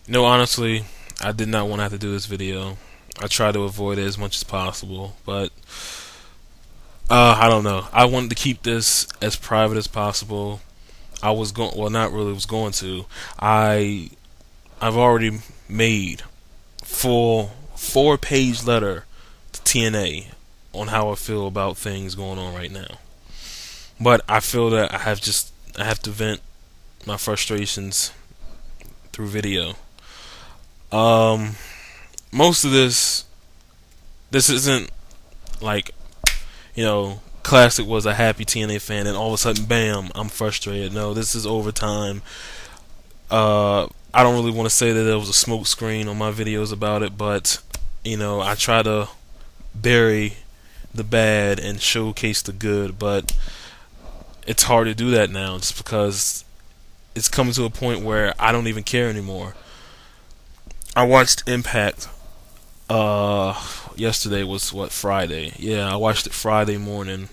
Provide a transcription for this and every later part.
No, honestly, I did not want to have to do this video. I try to avoid it as much as possible, but I don't know. I wanted to keep this as private as possible. I was going, well, not really was going to. I I've already made full 4-page letter to TNA on how I feel about things going on right now. But I feel that I have to vent my frustrations through video. Um, Most of this isn't like, classic was a happy TNA fan and all of a sudden, bam, I'm frustrated. No, this is over time. I don't really want to say that there was a smoke screen on my videos about it, but I try to bury the bad and showcase the good, but it's hard to do that now just because it's coming to a point where I don't even care anymore. I watched Impact yesterday was what, Friday. Yeah, I watched it Friday morning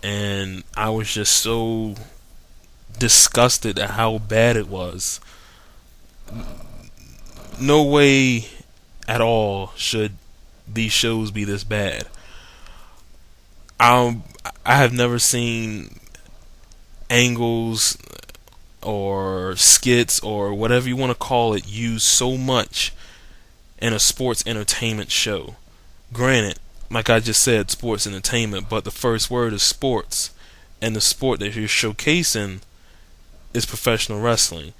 and I was just so disgusted at how bad it was. No way at all should these shows be this bad. I I have never seen angles or skits or whatever you want to call it used so much in a sports entertainment show. Granted, like I just said, sports entertainment, but the first word is sports, and the sport that you're showcasing is professional wrestling.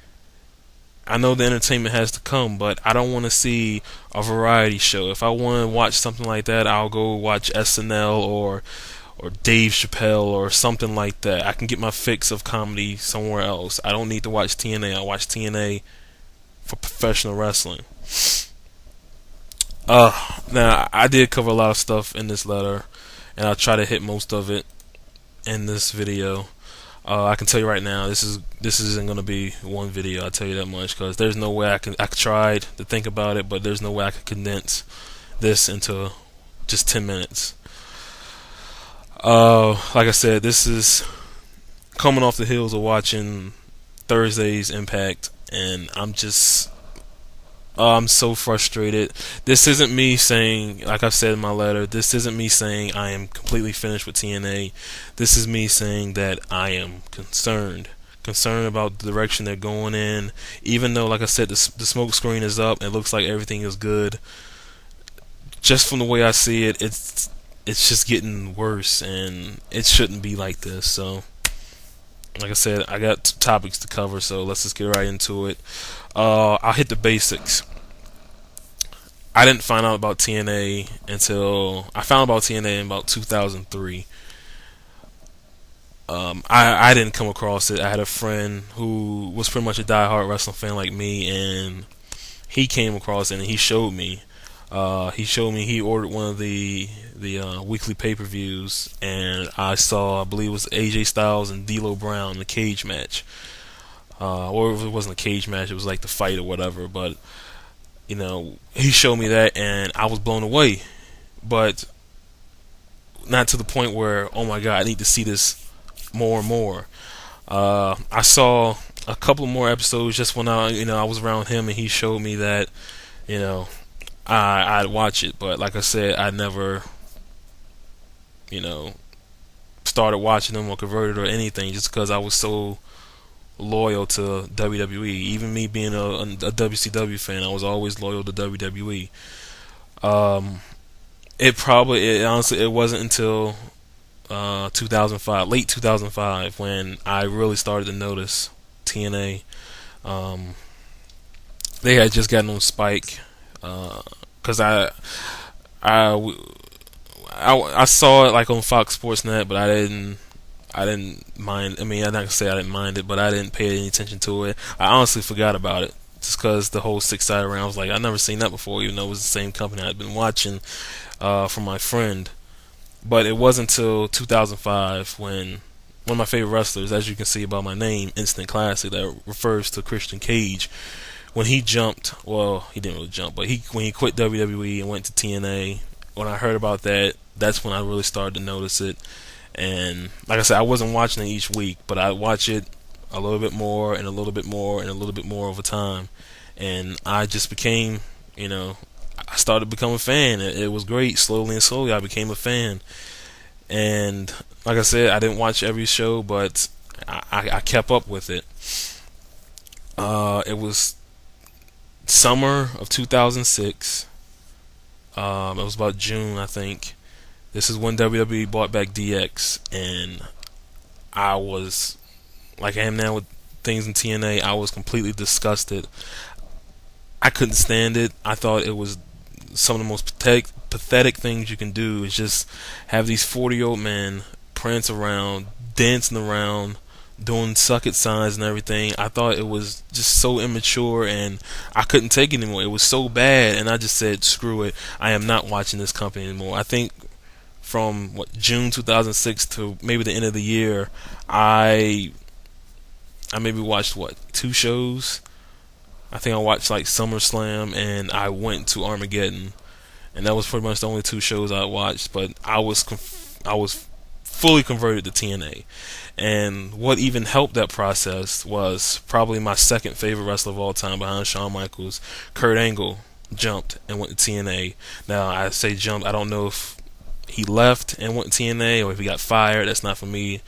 I know the entertainment has to come, but I don't want to see a variety show. If I want to watch something like that, I'll go watch SNL or Dave Chappelle or something like that. I can get my fix of comedy somewhere else. I don't need to watch TNA. I watch TNA for professional wrestling. Now I did cover a lot of stuff in this letter, and I'll try to hit most of it in this video. I can tell you right now, this isn't gonna be one video. I'll tell you that much, because there's no way I tried to think about it, but there's no way I could condense this into just 10 minutes. Like I said, this is coming off the heels of watching Thursday's Impact, and I'm so frustrated. This isn't me saying, like I've said in my letter, this isn't me saying I am completely finished with TNA. This is me saying that I am concerned. Concerned about the direction they're going in. Even though, like I said, the smoke screen is up and it looks like everything is good. Just from the way I see it, it's just getting worse, and it shouldn't be like this. So, like I said, I got topics to cover, so let's just get right into it. I'll hit the basics. I didn't find out about TNA until I found out about TNA in about 2003. I didn't come across it. I had a friend who was pretty much a diehard wrestling fan like me, and he came across it and he showed me. He ordered one of the weekly pay-per-views, and I saw, I believe it was AJ Styles and D'Lo Brown in the cage match. Or if it wasn't a cage match, it was like the fight or whatever. But he showed me that, and I was blown away. But not to the point where, oh my god, I need to see this more and more. I saw a couple more episodes just when I was around him, and he showed me that you know I'd watch it. But like I said, I never started watching them or converted or anything, just because I was so loyal to WWE. Even me being a WCW fan, I was always loyal to WWE. Honestly, it wasn't until 2005, late 2005, when I really started to notice TNA. They had just gotten on Spike, because I, I saw it like on Fox Sports Net, but I didn't mind. I mean, I'm not gonna say I didn't mind it, but I didn't pay any attention to it. I honestly forgot about it, just because the whole six-sided round, I was like, I've never seen that before, even though it was the same company I'd been watching from my friend. But it wasn't until 2005 when one of my favorite wrestlers, as you can see by my name, Instant Classic, that refers to Christian Cage, when he jumped, well, he didn't really jump, but when he quit WWE and went to TNA, when I heard about that, that's when I really started to notice it. And like I said, I wasn't watching it each week, but I watch it a little bit more and a little bit more and a little bit more over time. and I just became, you know, I started becoming a fan. It was great. Slowly and slowly, I became a fan. And like I said, I didn't watch every show, but I kept up with it. It was summer of 2006. It was about June, I think. This is when WWE bought back DX, and I was like I am now with things in TNA. I was completely disgusted. I couldn't stand it. I thought it was some of the most pathetic things you can do is just have these 40-year-old men prance around, dancing around, doing suck it signs and everything. I thought it was just so immature, and I couldn't take it anymore. It was so bad, and I just said, screw it. I am not watching this company anymore. I think from June 2006 to maybe the end of the year, I maybe watched 2 shows. I think I watched like SummerSlam, and I went to Armageddon, and that was pretty much the only 2 shows I watched. But I was fully converted to TNA, and what even helped that process was probably my second favorite wrestler of all time behind Shawn Michaels, Kurt Angle, jumped and went to TNA. Now I say jumped. I don't know if he left and went to TNA or if he got fired. That's not for me.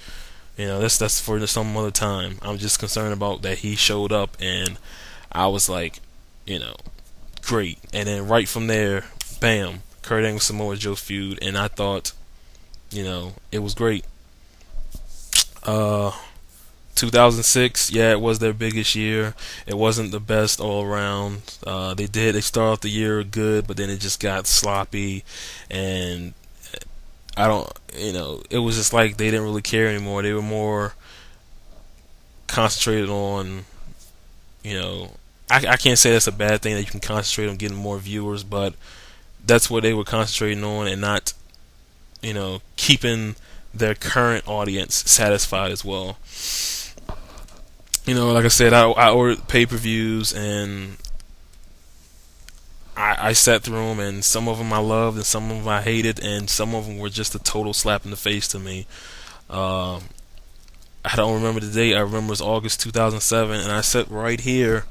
That's for some other time. I'm just concerned about that he showed up, and I was like, great. And then right from there, bam, Kurt Angle Samoa Joe feud, and I thought, it was great. 2006, yeah, it was their biggest year. It wasn't the best all around. They started off the year good, but then it just got sloppy, and it was just like they didn't really care anymore. They were more concentrated on, I can't say that's a bad thing that you can concentrate on getting more viewers, but that's what they were concentrating on, and not, keeping their current audience satisfied as well. Like I said, I ordered pay-per-views, and I sat through them, and some of them I loved, and some of them I hated, and some of them were just a total slap in the face to me. I don't remember the date. I remember it was August 2007, and I sat right here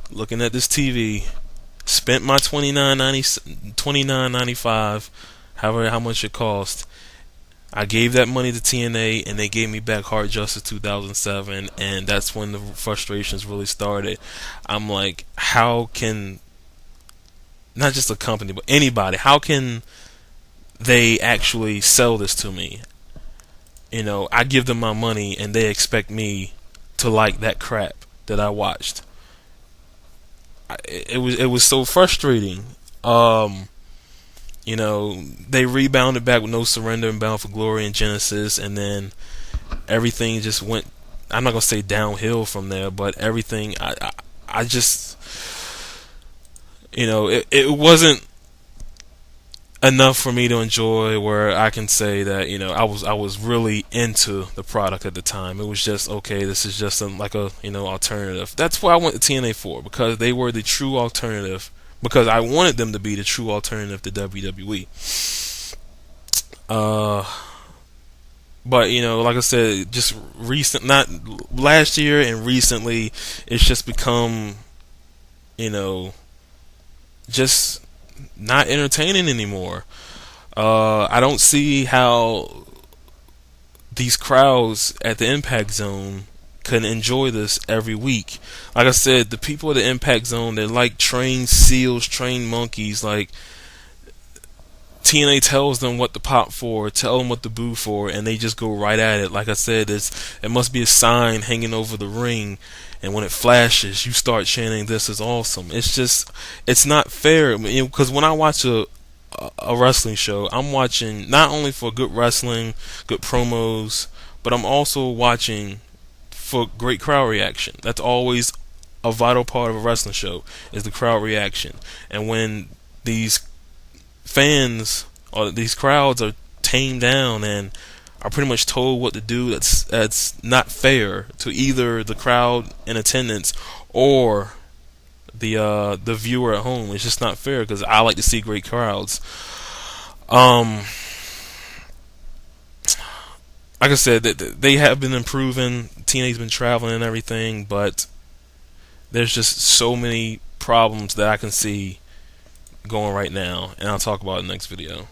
looking at this TV, spent my $29.95, however how much it cost. I gave that money to TNA, and they gave me back Hard Justice 2007, and that's when the frustrations really started. I'm like, how can, not just a company, but anybody, how can they actually sell this to me? I give them my money, and they expect me to like that crap that I watched. It was so frustrating. They rebounded back with No Surrender and Bound for Glory and Genesis, and then everything just went, I'm not going to say downhill from there, but everything, I just, it wasn't enough for me to enjoy where I can say that, I was really into the product at the time. It was just, okay, this is just like a, alternative. That's what I went to TNA for, because they were the true alternative, because I wanted them to be the true alternative to WWE. But like I said, just not last year and recently, it's just become, just not entertaining anymore. I don't see how these crowds at the Impact Zone can enjoy this every week. Like I said, the people at the Impact Zone, they're like trained seals, trained monkeys. Like, TNA tells them what to pop for, tell them what to boo for, and they just go right at it. Like I said, it must be a sign hanging over the ring, and when it flashes, you start chanting, "This is awesome." It's not fair. Because when I watch a wrestling show, I'm watching not only for good wrestling, good promos, but I'm also watching for great crowd reaction. That's always a vital part of a wrestling show, is the crowd reaction. And when these fans or these crowds are tamed down and are pretty much told what to do, that's not fair to either the crowd in attendance or the viewer at home. It's just not fair, because I like to see great crowds. Like I said, they have been improving. TNA's been traveling and everything, but there's just so many problems that I can see going right now, and I'll talk about it in the next video.